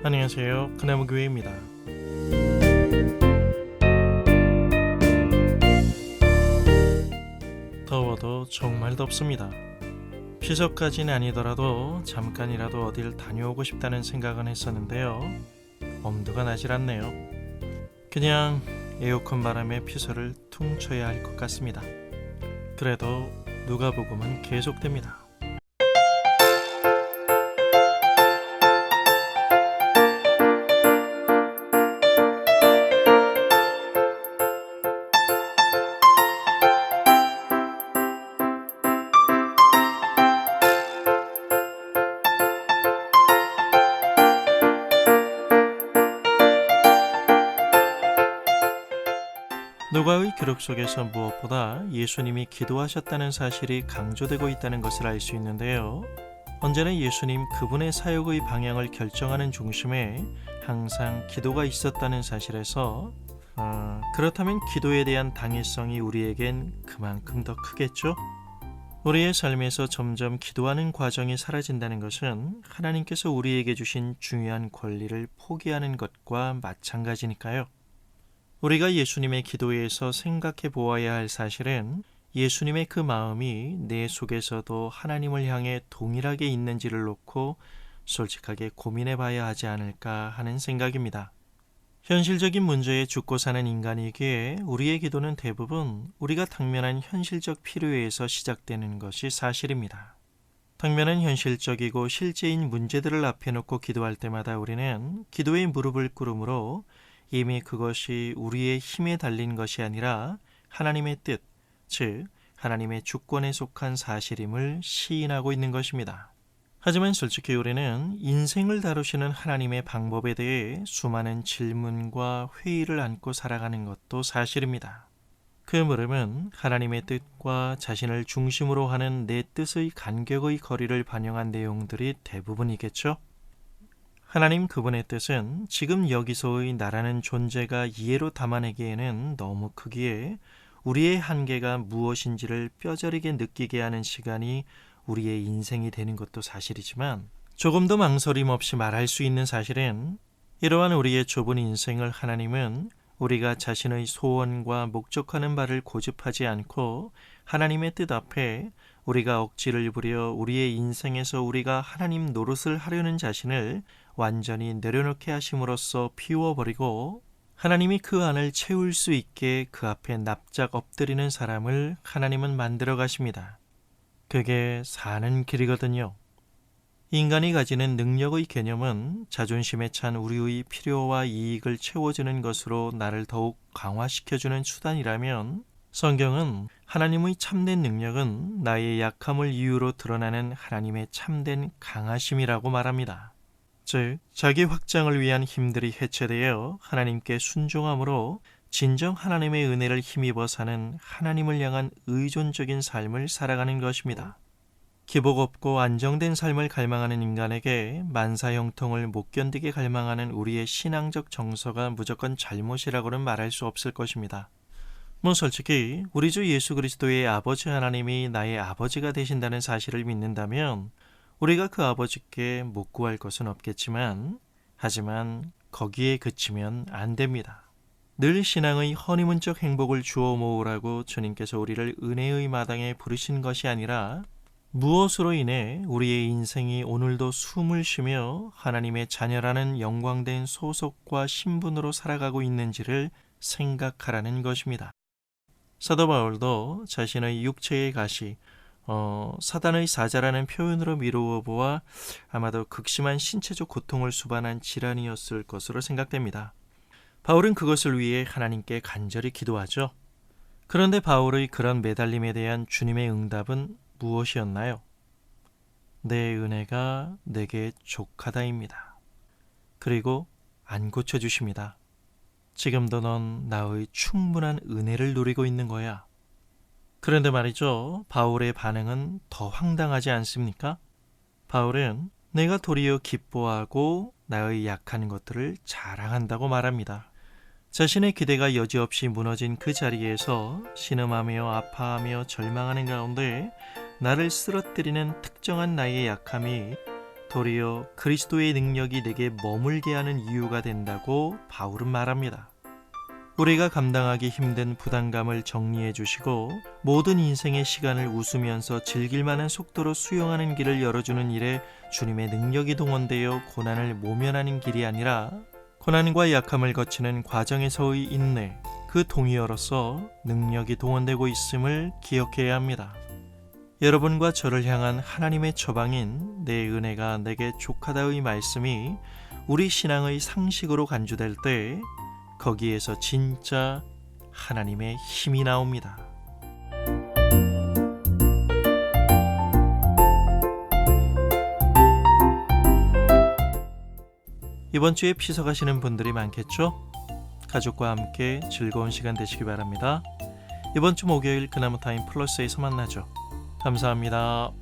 안녕하세요. 그나무교회입니다. 더워도 정말 덥습니다. 피서까지는 아니더라도 잠깐이라도 어딜 다녀오고 싶다는 생각은 했었는데요. 엄두가 나질 않네요. 그냥 에어컨 바람에 피서를 퉁쳐야 할 것 같습니다. 그래도 누가복음은 계속됩니다. 누가의 기록 속에서 무엇보다 예수님이 기도하셨다는 사실이 강조되고 있다는 것을 알 수 있는데요. 언제나 예수님 그분의 사역의 방향을 결정하는 중심에 항상 기도가 있었다는 사실에서 그렇다면 기도에 대한 당위성이 우리에겐 그만큼 더 크겠죠? 우리의 삶에서 점점 기도하는 과정이 사라진다는 것은 하나님께서 우리에게 주신 중요한 권리를 포기하는 것과 마찬가지니까요. 우리가 예수님의 기도에서 생각해 보아야 할 사실은 예수님의 그 마음이 내 속에서도 하나님을 향해 동일하게 있는지를 놓고 솔직하게 고민해 봐야 하지 않을까 하는 생각입니다. 현실적인 문제에 죽고 사는 인간이기에 우리의 기도는 대부분 우리가 당면한 현실적 필요에서 시작되는 것이 사실입니다. 당면한 현실적이고 실제인 문제들을 앞에 놓고 기도할 때마다 우리는 기도의 무릎을 꿇음으로 이미 그것이 우리의 힘에 달린 것이 아니라 하나님의 뜻, 즉 하나님의 주권에 속한 사실임을 시인하고 있는 것입니다. 하지만 솔직히 우리는 인생을 다루시는 하나님의 방법에 대해 수많은 질문과 회의를 안고 살아가는 것도 사실입니다. 그 물음은 하나님의 뜻과 자신을 중심으로 하는 내 뜻의 간격의 거리를 반영한 내용들이 대부분이겠죠? 하나님 그분의 뜻은 지금 여기서의 나라는 존재가 이해로 담아내기에는 너무 크기에 우리의 한계가 무엇인지를 뼈저리게 느끼게 하는 시간이 우리의 인생이 되는 것도 사실이지만 조금도 망설임 없이 말할 수 있는 사실은 이러한 우리의 좁은 인생을 하나님은 우리가 자신의 소원과 목적하는 바를 고집하지 않고 하나님의 뜻 앞에 우리가 억지를 부려 우리의 인생에서 우리가 하나님 노릇을 하려는 자신을 완전히 내려놓게 하심으로써 피워버리고 하나님이 그 안을 채울 수 있게 그 앞에 납작 엎드리는 사람을 하나님은 만들어 가십니다. 그게 사는 길이거든요. 인간이 가지는 능력의 개념은 자존심에 찬 우리의 필요와 이익을 채워주는 것으로 나를 더욱 강화시켜주는 수단이라면 성경은 하나님의 참된 능력은 나의 약함을 이유로 드러나는 하나님의 참된 강하심이라고 말합니다. 즉, 자기 확장을 위한 힘들이 해체되어 하나님께 순종함으로 진정 하나님의 은혜를 힘입어 사는 하나님을 향한 의존적인 삶을 살아가는 것입니다. 기복 없고 안정된 삶을 갈망하는 인간에게 만사형통을 못 견디게 갈망하는 우리의 신앙적 정서가 무조건 잘못이라고는 말할 수 없을 것입니다. 솔직히 우리 주 예수 그리스도의 아버지 하나님이 나의 아버지가 되신다는 사실을 믿는다면 우리가 그 아버지께 못 구할 것은 없겠지만 하지만 거기에 그치면 안 됩니다. 늘 신앙의 허니문적 행복을 주워 모으라고 주님께서 우리를 은혜의 마당에 부르신 것이 아니라 무엇으로 인해 우리의 인생이 오늘도 숨을 쉬며 하나님의 자녀라는 영광된 소속과 신분으로 살아가고 있는지를 생각하라는 것입니다. 사도 바울도 자신의 육체의 가시, 사단의 사자라는 표현으로 미루어 보아 아마도 극심한 신체적 고통을 수반한 질환이었을 것으로 생각됩니다. 바울은 그것을 위해 하나님께 간절히 기도하죠. 그런데 바울의 그런 매달림에 대한 주님의 응답은 무엇이었나요? 내 은혜가 내게 족하다입니다. 그리고 안 고쳐주십니다. 지금도 넌 나의 충분한 은혜를 누리고 있는 거야. 그런데 말이죠. 바울의 반응은 더 황당하지 않습니까? 바울은 내가 도리어 기뻐하고 나의 약한 것들을 자랑한다고 말합니다. 자신의 기대가 여지없이 무너진 그 자리에서 신음하며 아파하며 절망하는 가운데 나를 쓰러뜨리는 특정한 나의 약함이 도리어 그리스도의 능력이 내게 머물게 하는 이유가 된다고 바울은 말합니다. 우리가 감당하기 힘든 부담감을 정리해 주시고 모든 인생의 시간을 웃으면서 즐길 만한 속도로 수용하는 길을 열어주는 일에 주님의 능력이 동원되어 고난을 모면하는 길이 아니라 고난과 약함을 거치는 과정에서의 인내, 그 동의어로서 능력이 동원되고 있음을 기억해야 합니다. 여러분과 저를 향한 하나님의 처방인 내 은혜가 내게 족하다의 말씀이 우리 신앙의 상식으로 간주될 때 거기에서 진짜 하나님의 힘이 나옵니다. 이번 주에 피서 가시는 분들이 많겠죠? 가족과 함께 즐거운 시간 되시기 바랍니다. 이번 주 목요일 그나무 타임 플러스에서 만나죠. 감사합니다.